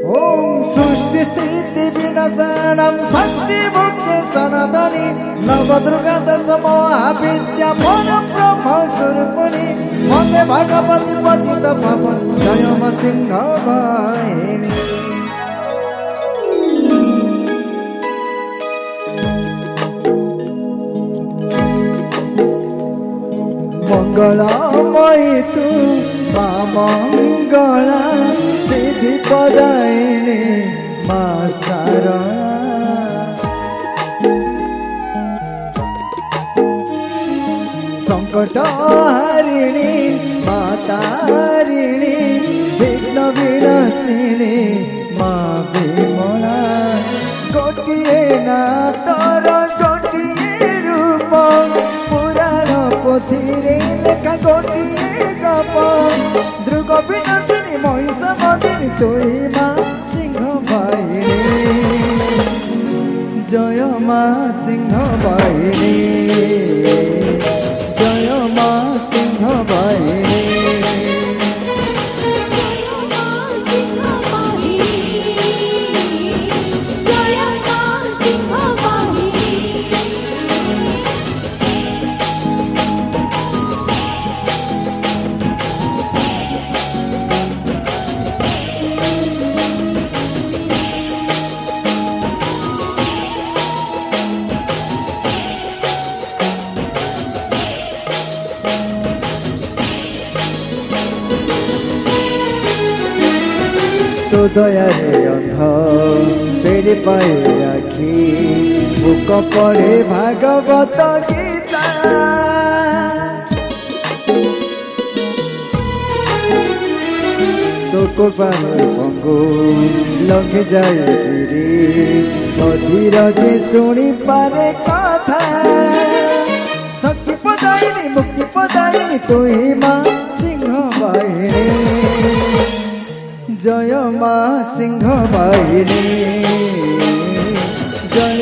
ओम सृष्टि स्थिति विनाशनम शक्ति मुक्ति सनातनी नवदुर्गा दशमहाविद्या परम ब्रह्म स्वरूपिणी वन्दे भगवती पतित पावन जय मा सिंह वाहिनी। मंगलमयी तू मा मंगला सिद्धि प्रदायिनी मा शारदा संकट हारिणी मा तारिणी विघ्न विनाशिनी मा विमला गोटिए ना तोर गोटिए रूप पुराण पोथिरे लेखा गोटिए गप दृग विनाशिनी महिषमर्दिनी तुई मा सिंह वाहिनी जय मा सिंह वाहिनी जय मा सिंह वाहिनी तो दयारे अंध बेड़ी पाए आखि बुक पढ़े भागवत गीता तो कोपाने पंगु लगे जाए गिरी अधीर जे शुणी पारे कथा शक्ति प्रदायिनी मुक्ति प्रदायिनी तुई मा सिंह वाहिनी जय मा सिंह वाहिनी जय